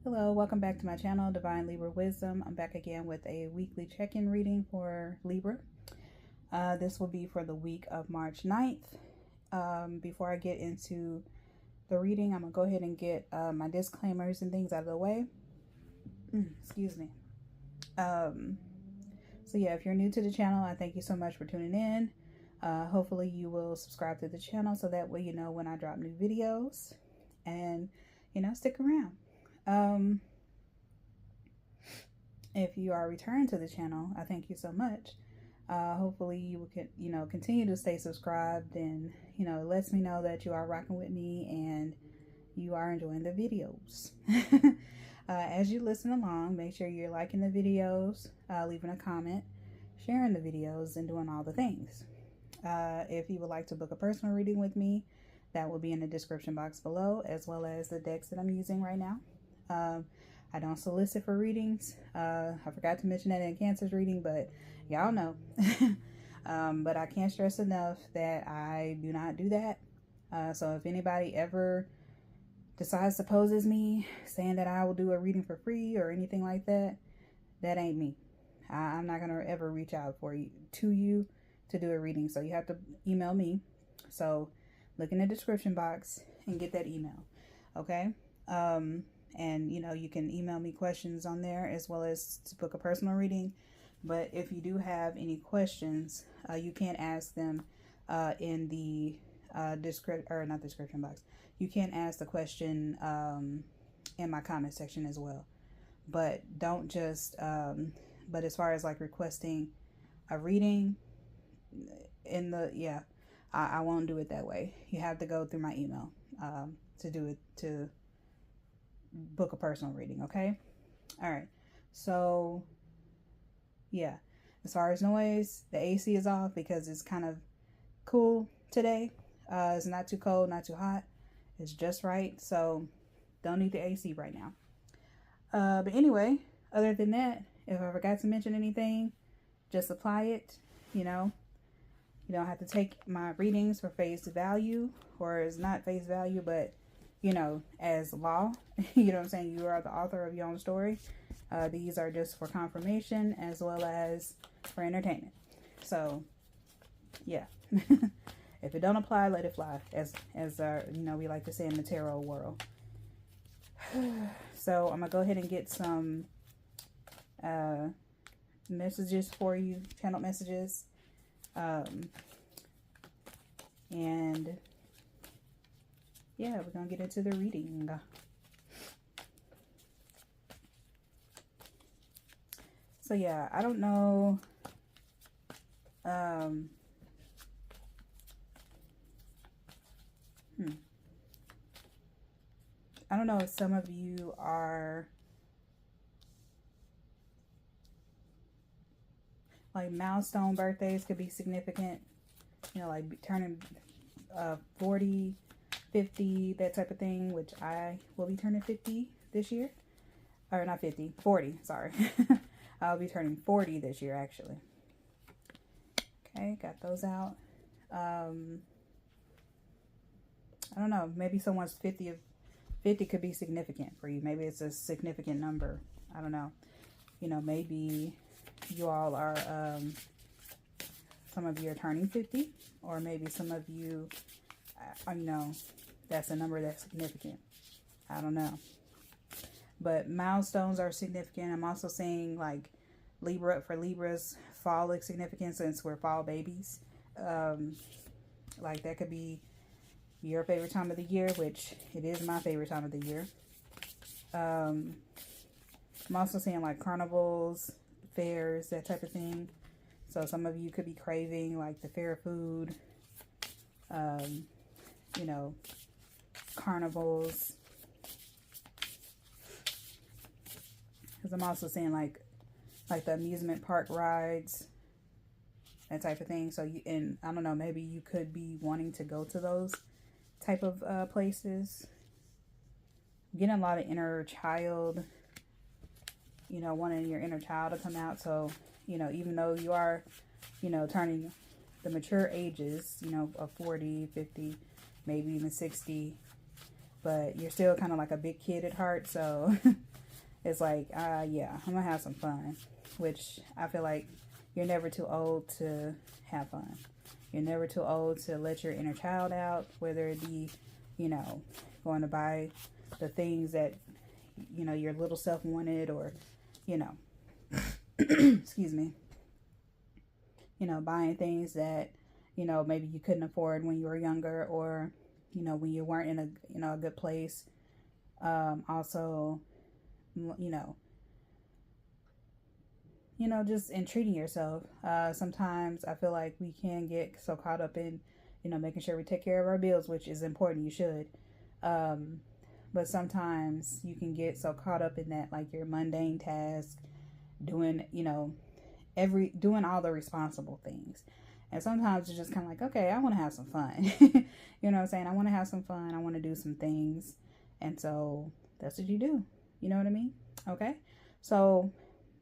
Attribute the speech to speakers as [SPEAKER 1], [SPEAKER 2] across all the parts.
[SPEAKER 1] Hello, welcome back to my channel, Divine Libra Wisdom. I'm back again with a weekly check-in reading for Libra. This will be for the week of March 9th. Before I get into the reading, I'm going to go ahead and get my disclaimers and things out of the way. Excuse me. So yeah, if you're new to the channel, I thank you so much for tuning in. Hopefully you will subscribe to the channel so that way you know when I drop new videos. And, stick around. If you are returning to the channel, I thank you so much. Hopefully you will continue to stay subscribed, and it lets me know that you are rocking with me and you are enjoying the videos. As you listen along, make sure you're liking the videos, leaving a comment, sharing the videos, and doing all the things. If you would like to book a personal reading with me, that will be in the description box below, as well as the decks that I'm using right now. I don't solicit for readings. I forgot to mention that in Cancer's reading, but y'all know. But I can't stress enough that I do not do that. So if anybody ever decides to pose as me, saying that I will do a reading for free or anything like that, that ain't me. I'm not going to ever reach out to you to do a reading. So you have to email me. So look in the description box and get that email. Okay. And you can email me questions on there as well as to book a personal reading. But if you do have any questions, you can ask them in the not description box. You can ask the question in my comment section as well. But don't just but as far as like requesting a reading I won't do it that way. You have to go through my email to book a personal reading. Okay. All right. So yeah, as far as noise, the AC is off because it's kind of cool today. It's not too cold, not too hot. It's just right. So don't need the AC right now. But anyway, other than that, if I forgot to mention anything, just apply it. You don't have to take my readings for face value, or it's not face value, but as law. You know what I'm saying? You are the author of your own story. These are just for confirmation as well as for entertainment. So yeah. If it don't apply, let it fly, as we like to say in the tarot world. So I'm gonna go ahead and get some messages for you, channel messages, and yeah, we're gonna get into the reading. So yeah, I don't know. I don't know if some of you are like milestone birthdays could be significant. Like turning 40, 50, that type of thing, which I will be turning 50 this year. Or not 50, 40, sorry. I'll be turning 40 this year, actually. Okay, got those out. I don't know, maybe someone's 50 could be significant for you. Maybe it's a significant number. I don't know. Maybe you all are, some of you are turning 50, or maybe some of you, that's a number that's significant. I don't know. But milestones are significant. I'm also saying like Libra's fall is significant since we're fall babies. Like that could be your favorite time of the year, which it is my favorite time of the year. I'm also saying like carnivals, fairs, that type of thing. So some of you could be craving like the fair food, carnivals. Because I'm also saying like the amusement park rides, that type of thing. So and I don't know, maybe you could be wanting to go to those type of places. I'm getting a lot of inner child, wanting your inner child to come out. So, even though you are, turning the mature ages, of 40, 50, maybe even 60, but you're still kind of like a big kid at heart. So it's like, yeah, I'm gonna have some fun, which I feel like you're never too old to have fun. You're never too old to let your inner child out, whether it be, you know, going to buy the things that, you know, your little self wanted, or, you know, excuse me, you know, buying things that, you know, maybe you couldn't afford when you were younger, or, you know, when you weren't in a, you know, a good place. Also, just in treating yourself. Sometimes I feel like we can get so caught up in, you know, making sure we take care of our bills, which is important. You should. But sometimes you can get so caught up in that, like your mundane task, doing, you know, doing all the responsible things. And sometimes it's just kind of like, okay, I want to have some fun. You know what I'm saying? I want to have some fun. I want to do some things. And so that's what you do. You know what I mean? Okay. So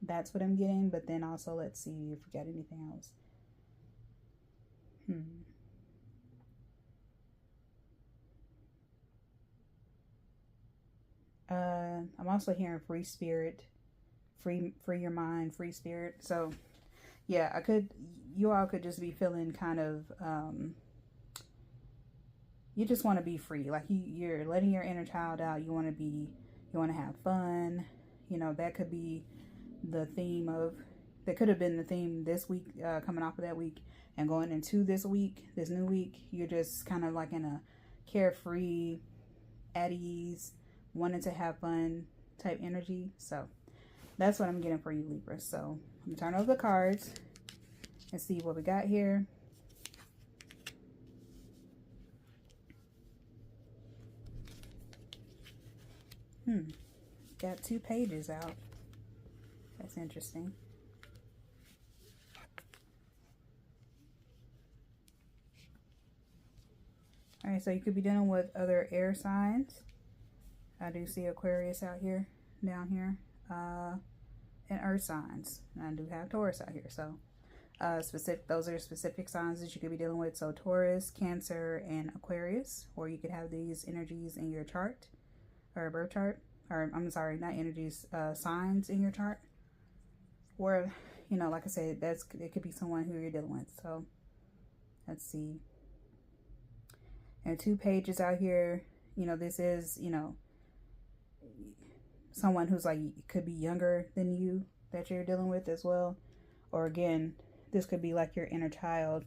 [SPEAKER 1] that's what I'm getting. But then also, let's see if we got anything else. I'm also hearing free spirit, free your mind, free spirit. So yeah, you all could just be feeling kind of, you just want to be free. Like you're letting your inner child out. You want to have fun. You know, that could be the theme that could have been the theme this week, coming off of that week and going into this new week. You're just kind of like in a carefree, at ease, wanting to have fun type energy. So that's what I'm getting for you, Libra. So I'm gonna turn over the cards and see what we got here. Got 2 pages out. That's interesting. All right, so you could be dealing with other air signs. I do see Aquarius out here, down here, and earth signs. And I do have Taurus out here. So those are specific signs that you could be dealing with. So Taurus, Cancer, and Aquarius. Or you could have these energies in your chart, or birth chart. Or I'm sorry, not energies, signs in your chart. Or, you know, like I said, it could be someone who you're dealing with. So let's see. And 2 pages out here. You know, this is, you know, someone who's like, could be younger than you that you're dealing with as well. Or again, this could be like your inner child.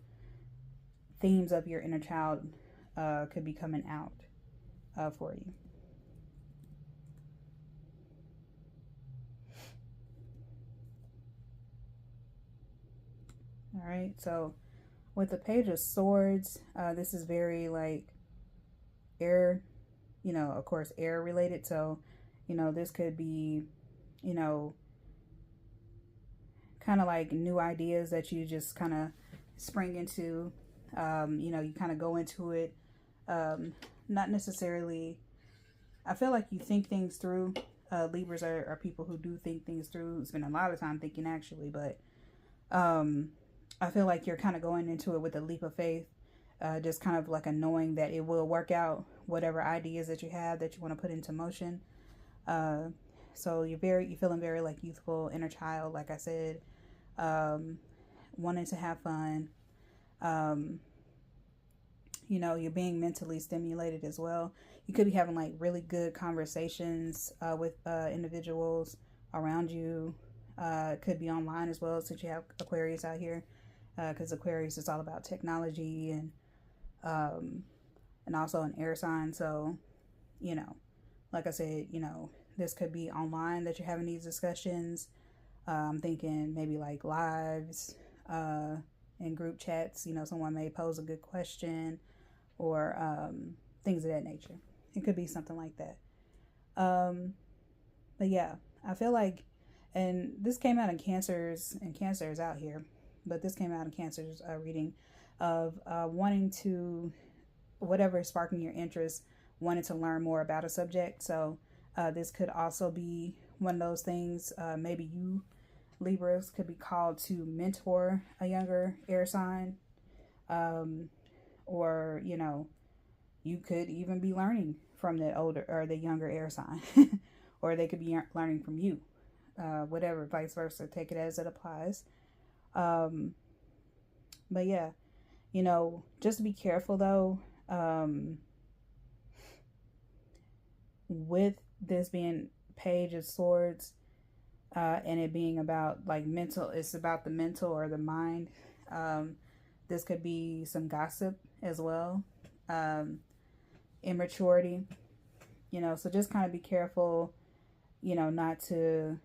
[SPEAKER 1] Themes of your inner child could be coming out for you. All right, so with the Page of Swords, this is very like air, you know, of course, air related. So, you know, this could be, you know, kind of like new ideas that you just kind of spring into. You know, you kind of go into it, not necessarily, I feel like you think things through. Libras are people who do think things through, spend a lot of time thinking actually, but I feel like you're kind of going into it with a leap of faith, just kind of like a knowing that it will work out, whatever ideas that you have that you want to put into motion. So you're feeling very like youthful, inner child, like I said, wanting to have fun. You know, you're being mentally stimulated as well. You could be having like really good conversations with individuals around you. It could be online as well, since you have Aquarius out here, because Aquarius is all about technology and also an air sign. So, you know, like I said, you know, this could be online that you're having these discussions. I'm thinking maybe like lives and group chats. You know, someone may pose a good question, or things of that nature. It could be something like that. But yeah, I feel like, and this came out in Cancer's, and Cancer is out here, but this came out in Cancer's reading of wanting to, whatever is sparking your interest, wanting to learn more about a subject. So this could also be one of those things. Maybe you, Libras, could be called to mentor a younger air sign, or, you know, You could even be learning from the older or the younger air sign, or they could be learning from you. Whatever, vice versa. Take it as it applies. Um, but yeah, just be careful though. With this being Page of Swords, and it being about like mental, it's about the mental or the mind. This could be some gossip as well. Immaturity, so just kind of be careful, not to,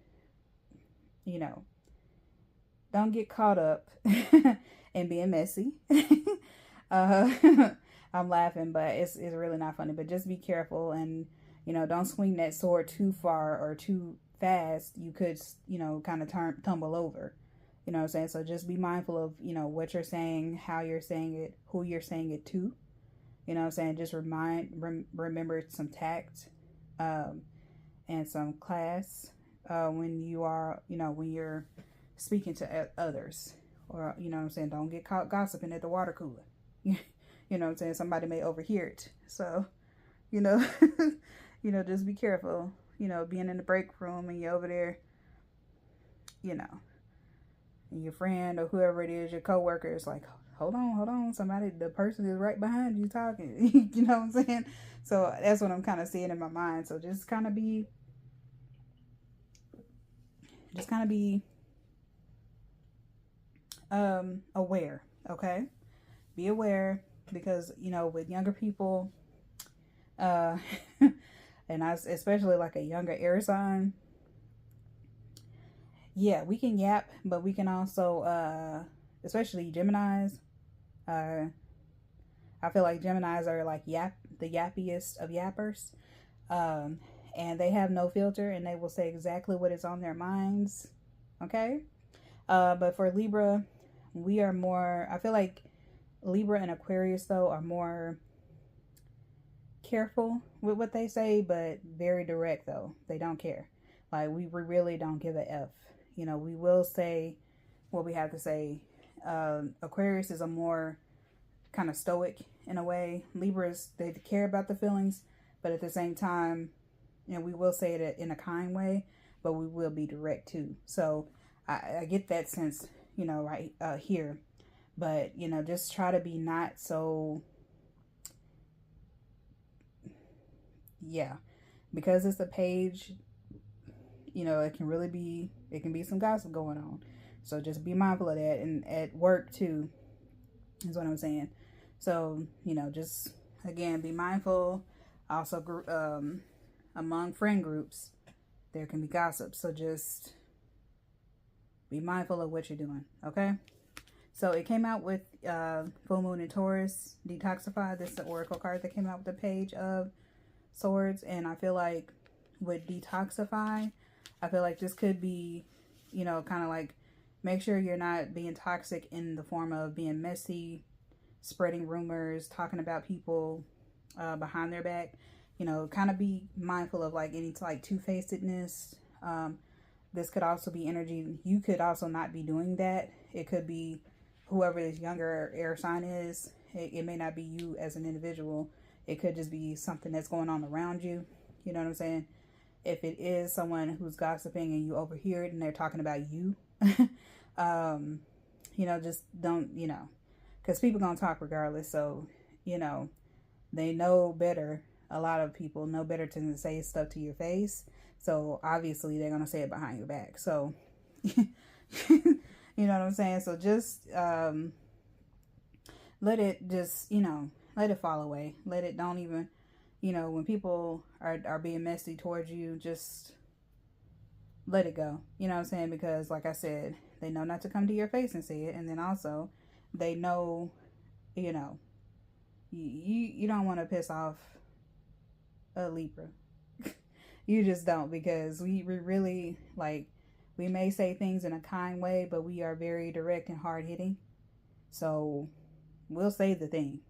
[SPEAKER 1] don't get caught up in being messy. uh, I'm laughing, but it's really not funny, but just be careful and, don't swing that sword too far or too fast. You could, kind of tumble over. You know what I'm saying? So just be mindful of, what you're saying, how you're saying it, who you're saying it to. You know what I'm saying? Just remember some tact, and some class, when you are, when you're speaking to others. Or, what I'm saying? Don't get caught gossiping at the water cooler. You know what I'm saying? Somebody may overhear it. So, just be careful. Being in the break room and you're over there, and your friend or whoever it is, your coworker is like, hold on, the person is right behind you talking. You know what I'm saying? So that's what I'm kind of seeing in my mind. So just kind of be aware. Okay, be aware, because with younger people, and especially like a younger air sign, yeah, we can yap, but we can also, especially Geminis, I feel like Geminis are like the yappiest of yappers. And they have no filter, and they will say exactly what is on their minds. Okay? But for Libra, we are more, I feel like Libra and Aquarius, though, are more careful with what they say, but very direct, though. They don't care. Like, we really don't give a F. We will say what we have to say. Aquarius is a more kind of stoic in a way. Libras, they care about the feelings, but at the same time, we will say it in a kind way, but we will be direct too. So I get that sense, right here. But, just try to be not so, yeah, because it's a page, it can be some gossip going on. So just be mindful of that. And at work too, is what I'm saying. So, just, again, be mindful. Also, among friend groups, there can be gossip. So just be mindful of what you're doing, okay? So it came out with Full Moon in Taurus, Detoxify. This is the Oracle card that came out with the Page of Swords. And I feel like with Detoxify, I feel like this could be, kind of like, make sure you're not being toxic in the form of being messy, spreading rumors, talking about people behind their back. Kind of be mindful of like any like two-facedness. This could also be energy. You could also not be doing that. It could be whoever this younger air sign is. It may not be you as an individual. It could just be something that's going on around you. You know what I'm saying? If it is someone who's gossiping and you overhear it and they're talking about you, just don't, because people gonna talk regardless. So, they know better. A lot of people know better to say stuff to your face. So obviously they're gonna say it behind your back. So, you know what I'm saying? So just let it just, let it fall away. Don't even, when people are being messy towards you, just let it go. You know what I'm saying? Because like I said, they know not to come to your face and say it. And then also they know, you don't want to piss off a Libra. You just don't, because we really, like, we may say things in a kind way, but we are very direct and hard-hitting. So we'll say the thing,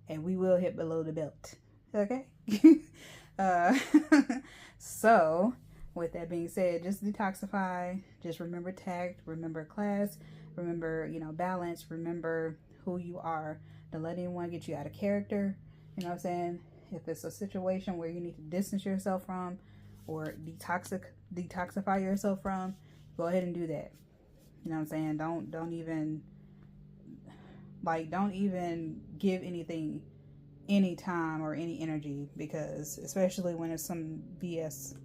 [SPEAKER 1] and we will hit below the belt. Okay? So with that being said, just detoxify. Just remember tact, remember class, remember, balance, remember who you are. Don't let anyone get you out of character. You know what I'm saying? If it's a situation where you need to distance yourself from or detoxify yourself from, go ahead and do that. You know what I'm saying? Don't even give anything any time or any energy, because especially when it's some BS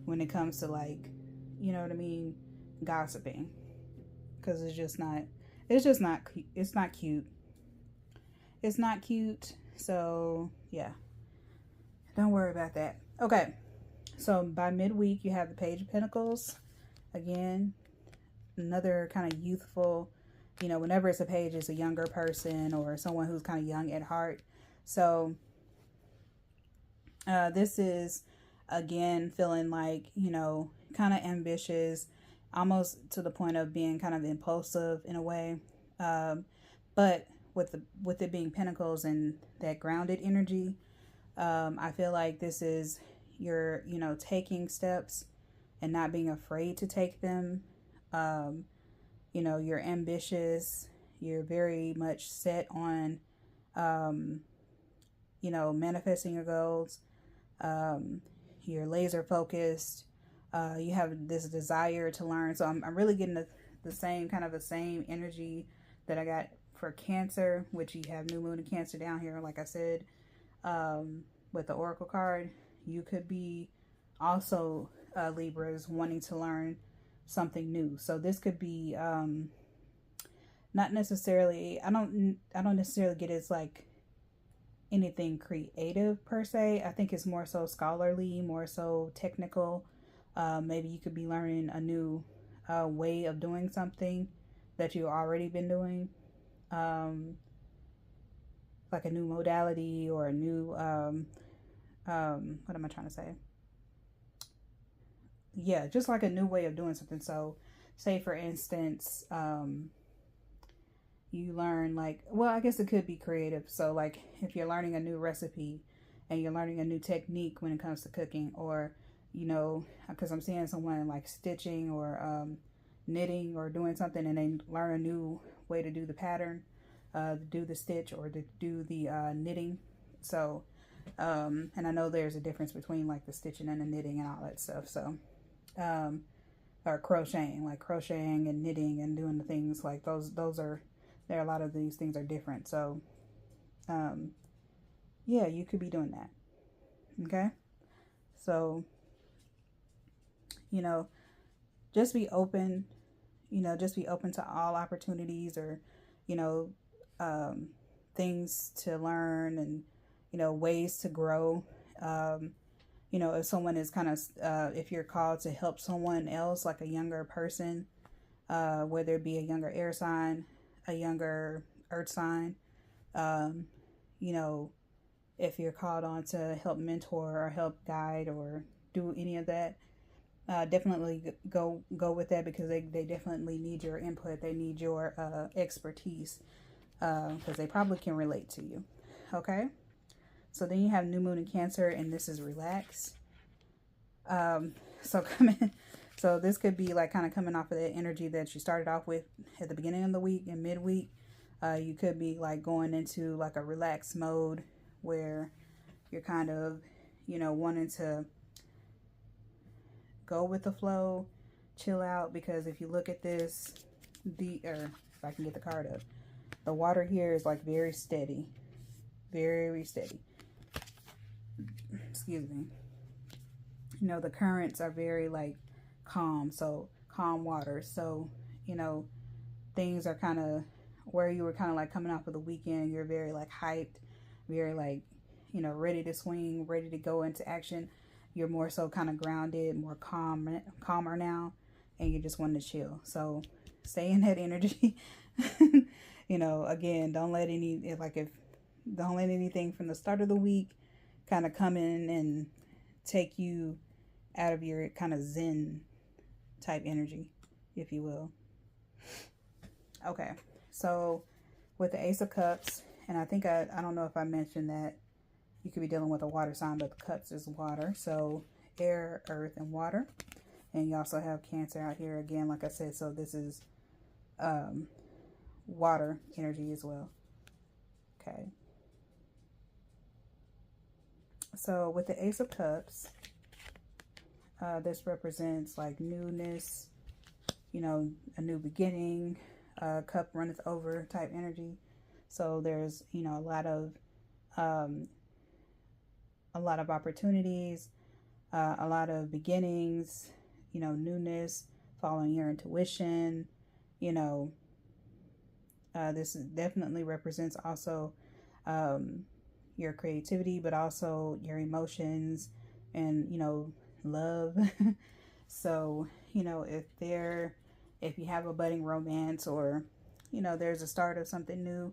[SPEAKER 1] when it comes to, like, you know what I mean, gossiping, because it's not cute. It's not cute. So yeah, don't worry about that. Okay, so by midweek you have the Page of Pentacles. Again, another kind of youthful, you know, whenever it's a page, it's a younger person or someone who's kind of young at heart. So this is, again, feeling like, you know, kind of ambitious, almost to the point of being kind of impulsive in a way. But with it being Pentacles and that grounded energy, I feel like this is your, you know, taking steps and not being afraid to take them. You know, you're ambitious. You're very much set on, you know, manifesting your goals. You're laser focused. You have this desire to learn. So I'm really getting the same energy that I got for Cancer, which you have New Moon and Cancer down here. Like I said, with the Oracle card, you could be also Libras wanting to learn something new. So this could be not necessarily, I don't necessarily get it's like anything creative per se. I think it's more so scholarly, more so technical. Maybe you could be learning a new way of doing something that you've already been doing, like a new modality or a new what am I trying to say? Yeah, just like a new way of doing something. So say for instance, you learn, like, well, I guess it could be creative. So like if you're learning a new recipe and you're learning a new technique when it comes to cooking, or, you know, because I'm seeing someone like stitching or knitting or doing something, and they learn a new way to do the pattern, to do the stitch or to do the knitting. So and I know there's a difference between like the stitching and the knitting and all that stuff. So or crocheting and knitting and doing the things like those are, there are a lot of these things are different. So yeah, you could be doing that. Okay, so, you know, just be open, you know, just be open to all opportunities, or, you know, things to learn, and, you know, ways to grow. You know, if someone is kind of, if you're called to help someone else, like a younger person, whether it be a younger air sign, a younger earth sign, you know, if you're called on to help mentor or help guide or do any of that, definitely go with that, because they definitely need your input. They need your expertise, because they probably can relate to you. Okay, so then you have New Moon in Cancer, and this is relax. So this could be like kind of coming off of that energy that you started off with at the beginning of the week and midweek. You could be like going into like a relaxed mode where you're kind of, you know, wanting to go with the flow, chill out, because if you look at this, if I can get the card up, the water here is like very steady, very steady. Excuse me. You know, the currents are very like calm, so calm water. So, you know, things are kind of where you were kind of like coming off of the weekend, you're very like hyped, very like, you know, ready to swing, ready to go into action. You're more so kind of grounded, more calmer now, and you just want to chill. So stay in that energy. You know, again, don't let anything from the start of the week kind of come in and take you out of your kind of zen type energy, if you will. Okay, so with the Ace of Cups, and I think I don't know if I mentioned that you could be dealing with a water sign, but the cups is water. So air, earth, and water. And you also have Cancer out here again, like I said. So this is water energy as well. Okay. So with the Ace of Cups, this represents like newness, you know, a new beginning, cup runneth over type energy. So there's, you know, a lot of opportunities, a lot of beginnings, you know, newness, following your intuition, you know. This definitely represents also your creativity, but also your emotions and, you know, love. So, you know, if you have a budding romance, or, you know, there's a start of something new,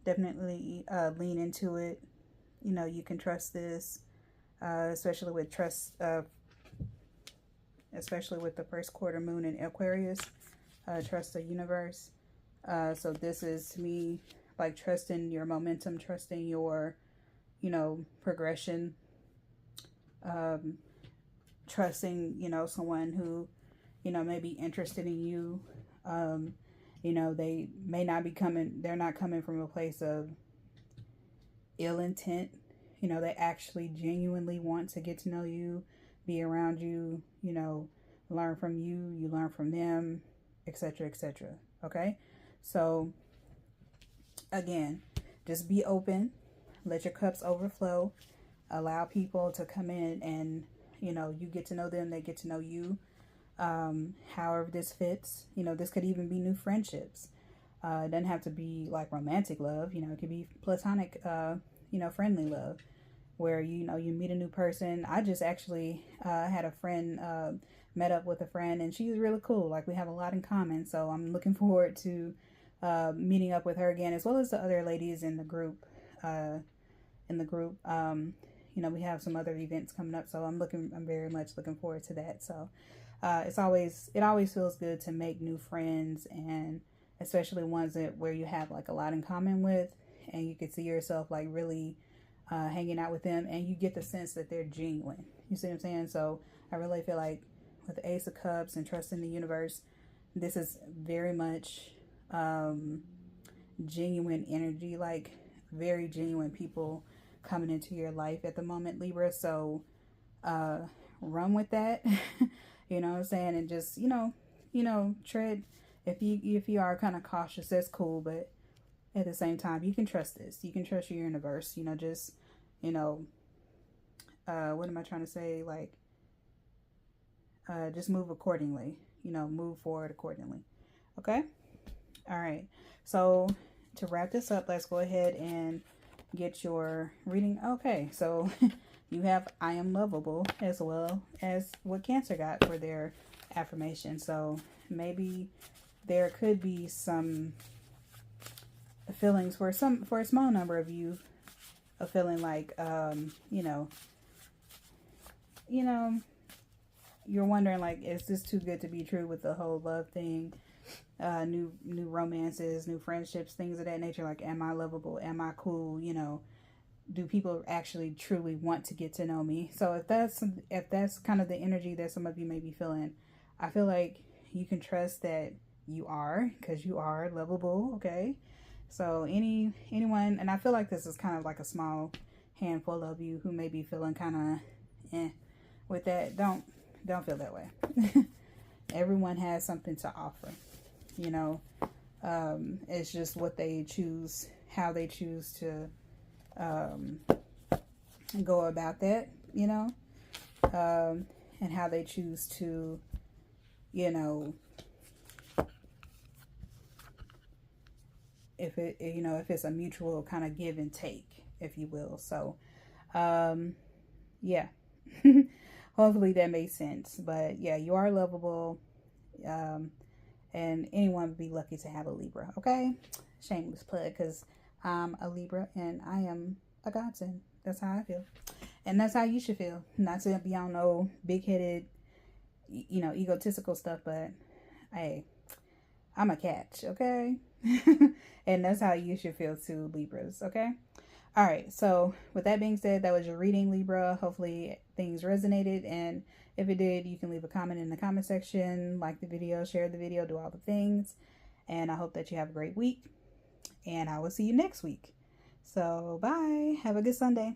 [SPEAKER 1] definitely lean into it. You know, you can trust this, especially with especially with the first quarter moon in Aquarius. Trust the universe. So this is, to me, like trusting your momentum, trusting your, you know, progression, trusting, you know, someone who, you know, may be interested in you. You know, they may not be coming, they're not coming from a place of ill intent. You know, they actually genuinely want to get to know you, be around you, you know, learn from you, you learn from them, etc., etc. Okay? So, again, just be open, let your cups overflow, allow people to come in and, you know, you get to know them, they get to know you. However this fits, you know, this could even be new friendships. It doesn't have to be like romantic love, you know, it could be platonic, you know, friendly love, where, you know, you meet a new person. I just actually had a friend, met up with a friend, and she's really cool. Like, we have a lot in common, so I'm looking forward to meeting up with her again, as well as the other ladies in the group. You know, we have some other events coming up, so I'm very much looking forward to that. So it always feels good to make new friends, and especially ones where you have like a lot in common with, and you can see yourself like really hanging out with them, and you get the sense that they're genuine. You see what I'm saying? So I really feel like with the Ace of Cups and trusting the universe, this is very much genuine energy, like very genuine people coming into your life at the moment, Libra. So run with that. You know what I'm saying? And just, you know, tread, if you are kind of cautious, that's cool, but at the same time, you can trust this. You can trust your universe. You know, just, you know, what am I trying to say? Like, just move accordingly. You know, move forward accordingly. Okay? All right. So, to wrap this up, let's go ahead and get your reading. Okay. So, you have I am lovable, as well as what Cancer got for their affirmation. So, maybe there could be some feelings for a small number of you, of feeling like you know, you're wondering, like, is this too good to be true with the whole love thing? New romances, new friendships, things of that nature. Like, am I lovable? Am I cool? You know, do people actually truly want to get to know me? So if that's kind of the energy that some of you may be feeling, I feel like you can trust that you are, because you are lovable. Okay. So anyone, and I feel like this is kind of like a small handful of you who may be feeling kind of with that. Don't feel that way. Everyone has something to offer. You know, it's just what they choose, how they choose to go about that, you know, and how they choose to, you know, if it's a mutual kind of give and take, if you will. So, yeah, hopefully that made sense. But yeah, you are lovable, and anyone would be lucky to have a Libra. Okay, shameless plug, because I'm a Libra and I am a godsend. That's how I feel, and that's how you should feel. Not to be on no big-headed, you know, egotistical stuff, but hey, I'm a catch, okay? And that's how you should feel too, Libras, okay? All right, so with that being said, that was your reading, Libra. Hopefully things resonated, and if it did, you can leave a comment in the comment section, like the video, share the video, do all the things, and I hope that you have a great week, and I will see you next week. So bye, have a good Sunday.